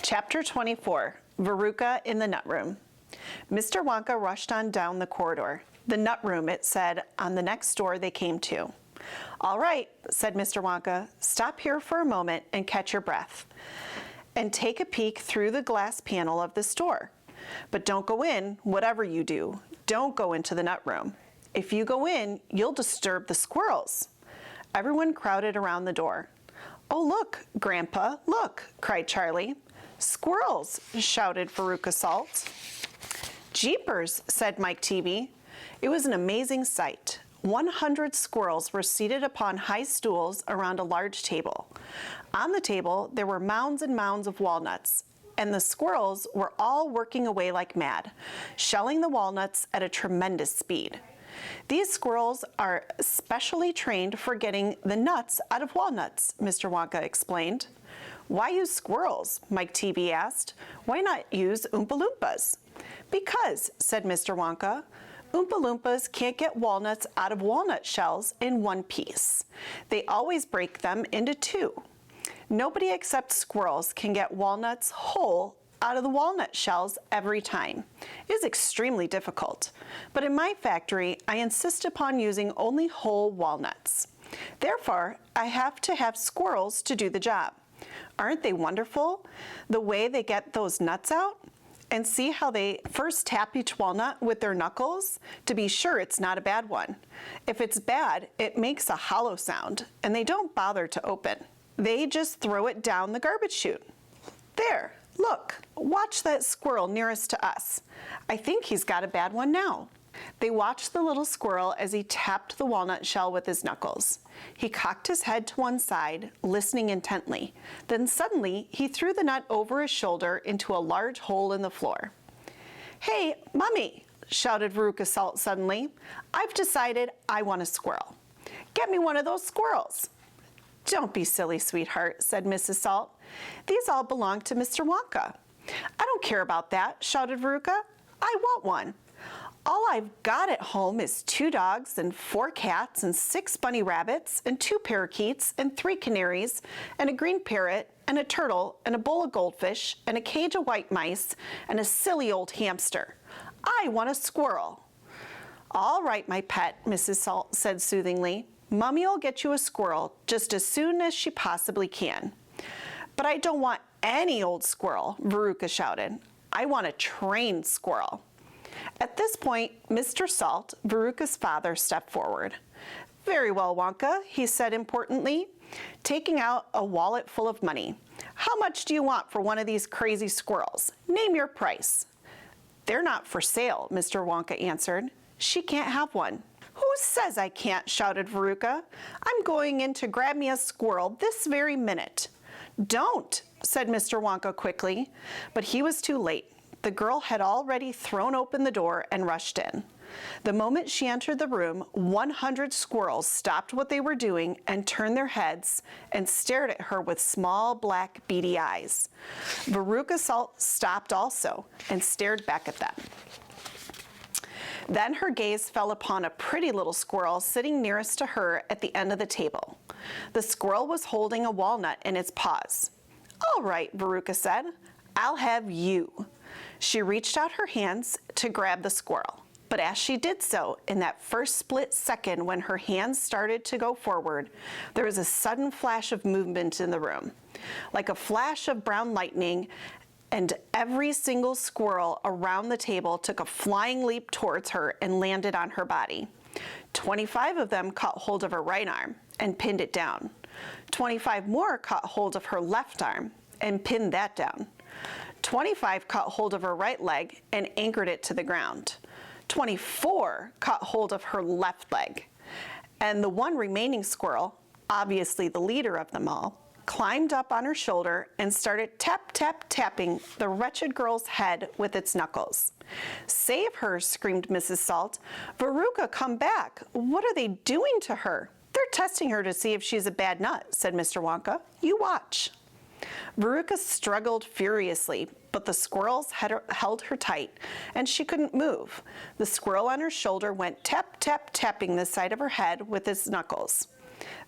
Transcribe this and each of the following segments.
Chapter 24, Veruca in the Nut Room. Mr. Wonka rushed on down the corridor. The nut room, it said, on the next door they came to. "All right," said Mr. Wonka, "stop here for a moment and catch your breath. And take a peek through the glass panel of this door. But don't go in, whatever you do. Don't go into the nut room. If you go in, you'll disturb the squirrels." Everyone crowded around the door. "Oh, look, Grandpa, look," cried Charlie. "Squirrels," shouted Veruca Salt. "Jeepers," said Mike Teavee. It was an amazing sight. 100 squirrels were seated upon high stools around a large table. On the table, there were mounds and mounds of walnuts, and the squirrels were all working away like mad, shelling the walnuts at a tremendous speed. "These squirrels are specially trained for getting the nuts out of walnuts," Mr. Wonka explained. "Why use squirrels?" Mike Teavee asked. "Why not use Oompa Loompas?" "Because," said Mr. Wonka, "Oompa Loompas can't get walnuts out of walnut shells in one piece. They always break them into two. Nobody except squirrels can get walnuts whole out of the walnut shells every time. It is extremely difficult. But in my factory, I insist upon using only whole walnuts. Therefore, I have to have squirrels to do the job. Aren't they wonderful, the way they get those nuts out? And see how they first tap each walnut with their knuckles to be sure it's not a bad one. If it's bad, it makes a hollow sound, and they don't bother to open. They just throw it down the garbage chute. There, look, watch that squirrel nearest to us. I think he's got a bad one now." They watched the little squirrel as he tapped the walnut shell with his knuckles. He cocked his head to one side, listening intently. Then suddenly, he threw the nut over his shoulder into a large hole in the floor. "Hey, Mummy," shouted Veruca Salt suddenly. "I've decided I want a squirrel. Get me one of those squirrels." "Don't be silly, sweetheart," said Mrs. Salt. "These all belong to Mr. Wonka." "I don't care about that," shouted Veruca. "I want one. All I've got at home is 2 dogs and 4 cats and 6 bunny rabbits and 2 parakeets and 3 canaries and a green parrot and a turtle and a bowl of goldfish and a cage of white mice and a silly old hamster. I want a squirrel." "All right, my pet," Mrs. Salt said soothingly. "Mummy'll get you a squirrel just as soon as she possibly can." "But I don't want any old squirrel," Veruca shouted. "I want a trained squirrel." At this point, Mr. Salt, Veruca's father, stepped forward. "Very well, Wonka," he said importantly, taking out a wallet full of money. "How much do you want for one of these crazy squirrels? Name your price." "They're not for sale," Mr. Wonka answered. "She can't have one." "Who says I can't?" shouted Veruca. "I'm going in to grab me a squirrel this very minute." "Don't," said Mr. Wonka quickly, but he was too late. The girl had already thrown open the door and rushed in. The moment she entered the room, 100 squirrels stopped what they were doing and turned their heads and stared at her with small, black, beady eyes. Veruca Salt stopped also and stared back at them. Then her gaze fell upon a pretty little squirrel sitting nearest to her at the end of the table. The squirrel was holding a walnut in its paws. "All right," Veruca said, "I'll have you." She reached out her hands to grab the squirrel. But as she did so, in that first split second when her hands started to go forward, there was a sudden flash of movement in the room, like a flash of brown lightning, and every single squirrel around the table took a flying leap towards her and landed on her body. 25 of them caught hold of her right arm and pinned it down. 25 more caught hold of her left arm and pinned that down. 25 caught hold of her right leg and anchored it to the ground. 24 caught hold of her left leg. And the one remaining squirrel, obviously the leader of them all, climbed up on her shoulder and started tapping the wretched girl's head with its knuckles. "Save her," screamed Mrs. Salt. "Veruca, come back. What are they doing to her?" "They're testing her to see if she's a bad nut," said Mr. Wonka. "You watch." Veruca struggled furiously, but the squirrels held her tight, and she couldn't move. The squirrel on her shoulder went tapping the side of her head with his knuckles.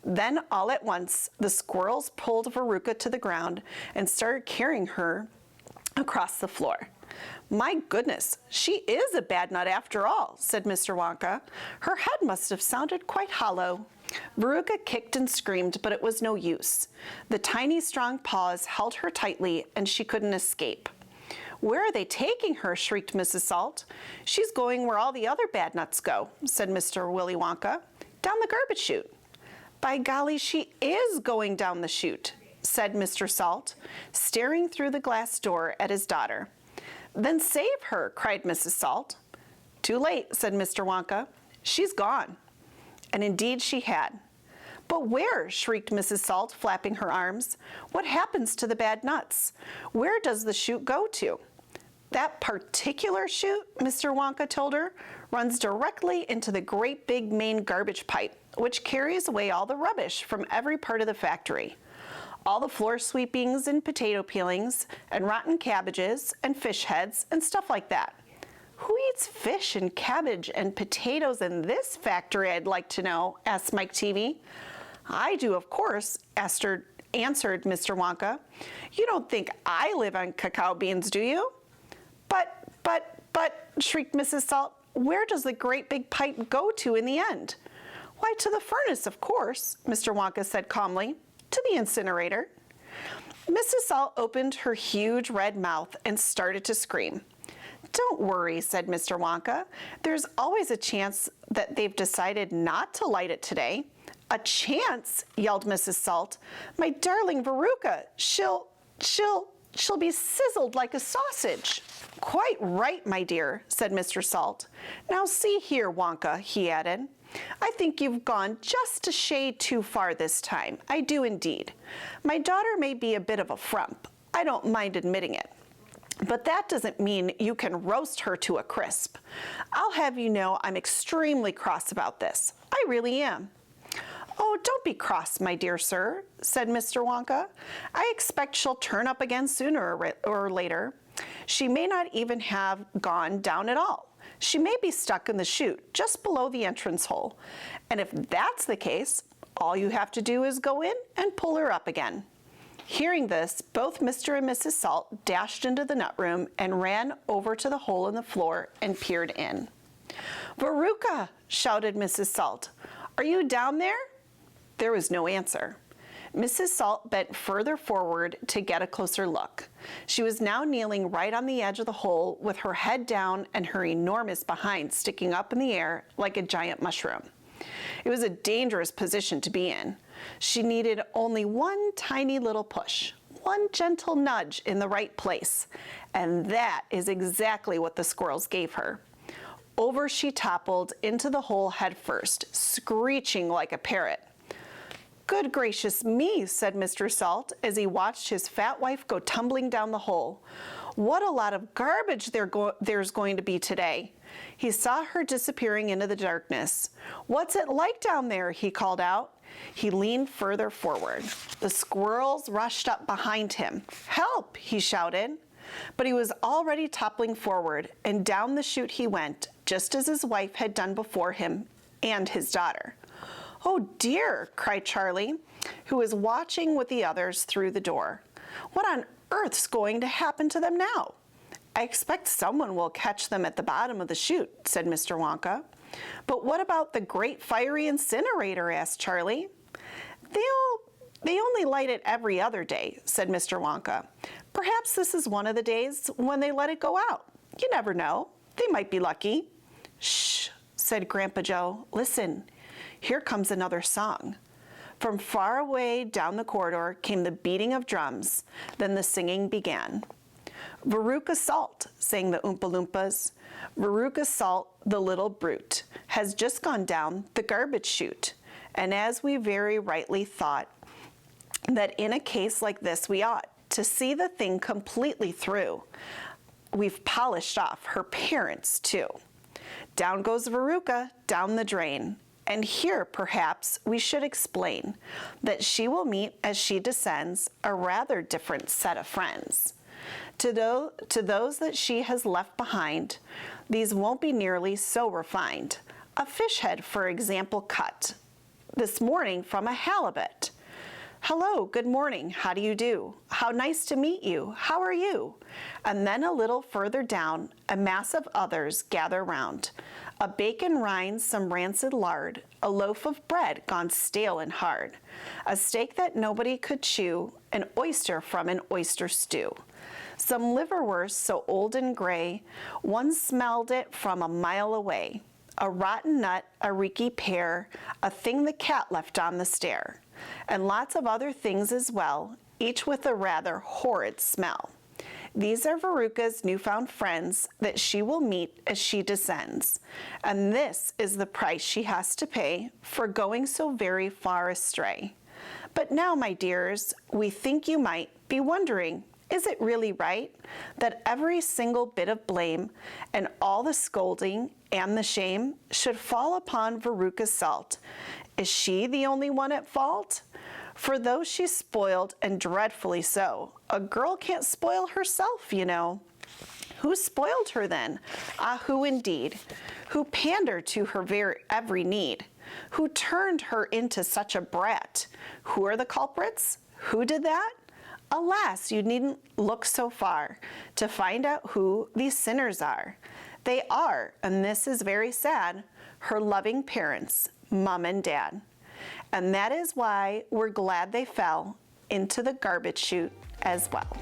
Then, all at once, the squirrels pulled Veruca to the ground and started carrying her across the floor. "My goodness, she is a bad nut after all," said Mr. Wonka. "Her head must have sounded quite hollow." Veruca kicked and screamed, but it was no use. The tiny, strong paws held her tightly, and she couldn't escape. "Where are they taking her?" shrieked Mrs. Salt. "She's going where all the other bad nuts go," said Mr. Willy Wonka. "Down the garbage chute." "By golly, she is going down the chute," said Mr. Salt, staring through the glass door at his daughter. "Then save her," cried Mrs. Salt. "Too late," said Mr. Wonka. "She's gone." And indeed she had. "But where?" shrieked Mrs. Salt, flapping her arms. "What happens to the bad nuts? Where does the chute go to?" "That particular chute," Mr. Wonka told her, "runs directly into the great big main garbage pipe, which carries away all the rubbish from every part of the factory. All the floor sweepings and potato peelings and rotten cabbages and fish heads and stuff like that." "Who eats fish and cabbage and potatoes in this factory, I'd like to know?" asked Mike Teavee. "I do, of course," answered Mr. Wonka. "You don't think I live on cacao beans, do you?" But, shrieked Mrs. Salt, "where does the great big pipe go to in the end?" "Why, to the furnace, of course," Mr. Wonka said calmly. "To the incinerator." Mrs. Salt opened her huge red mouth and started to scream. "Don't worry," said Mr. Wonka. "There's always a chance that they've decided not to light it today." "A chance?" yelled Mrs. Salt. "My darling Veruca, she'll be sizzled like a sausage." "Quite right, my dear," said Mr. Salt. "Now see here, Wonka," he added. "I think you've gone just a shade too far this time. I do indeed. My daughter may be a bit of a frump. I don't mind admitting it. But that doesn't mean you can roast her to a crisp. I'll have you know I'm extremely cross about this. I really am." "Oh, don't be cross, my dear sir," said Mr. Wonka. "I expect she'll turn up again sooner or later. She may not even have gone down at all. She may be stuck in the chute just below the entrance hole. And if that's the case, all you have to do is go in and pull her up again." Hearing this, both Mr. and Mrs. Salt dashed into the nut room and ran over to the hole in the floor and peered in. "Veruca!" shouted Mrs. Salt. "Are you down there?" There was no answer. Mrs. Salt bent further forward to get a closer look. She was now kneeling right on the edge of the hole with her head down and her enormous behind sticking up in the air like a giant mushroom. It was a dangerous position to be in. She needed only one tiny little push, one gentle nudge in the right place, and that is exactly what the squirrels gave her. Over she toppled into the hole head first, screeching like a parrot. "Good gracious me," said Mr. Salt as he watched his fat wife go tumbling down the hole. "What a lot of garbage there's going to be today." He saw her disappearing into the darkness. "What's it like down there?" he called out. He leaned further forward. The squirrels rushed up behind him. "Help!" he shouted. But he was already toppling forward, and down the chute he went, just as his wife had done before him, and his daughter. "Oh dear," cried Charlie, who was watching with the others through the door. "What on earth's going to happen to them now?" "I expect someone will catch them at the bottom of the chute," said Mr. Wonka. "But what about the great fiery incinerator?" asked Charlie. They only light it every other day," said Mr. Wonka. "Perhaps this is one of the days when they let it go out. You never know. They might be lucky." "Shh," said Grandpa Joe. "Listen. Here comes another song." From far away down the corridor came the beating of drums. Then the singing began. "Veruca Salt," sang the Oompa Loompas. "Veruca Salt, the little brute, has just gone down the garbage chute. And as we very rightly thought that in a case like this we ought to see the thing completely through, we've polished off her parents too. Down goes Veruca, down the drain. And here, perhaps, we should explain that she will meet, as she descends, a rather different set of friends. To those that she has left behind, these won't be nearly so refined. A fish head, for example, cut this morning from a halibut. Hello, good morning, how do you do? How nice to meet you, how are you? And then a little further down, a mass of others gather round. A bacon rind, some rancid lard, a loaf of bread gone stale and hard, a steak that nobody could chew, an oyster from an oyster stew. Some liverwurst so old and gray, one smelled it from a mile away. A rotten nut, a reeky pear, a thing the cat left on the stair, and lots of other things as well, each with a rather horrid smell. These are Veruca's newfound friends that she will meet as she descends, and this is the price she has to pay for going so very far astray. But now, my dears, we think you might be wondering, is it really right that every single bit of blame and all the scolding and the shame should fall upon Veruca Salt? Is she the only one at fault? For though she's spoiled, and dreadfully so, a girl can't spoil herself, you know. Who spoiled her then? Ah, who indeed? Who pandered to her very every need? Who turned her into such a brat? Who are the culprits? Who did that? Alas, you needn't look so far to find out who these sinners are. They are, and this is very sad, her loving parents, Mom and Dad. And that is why we're glad they fell into the garbage chute as well.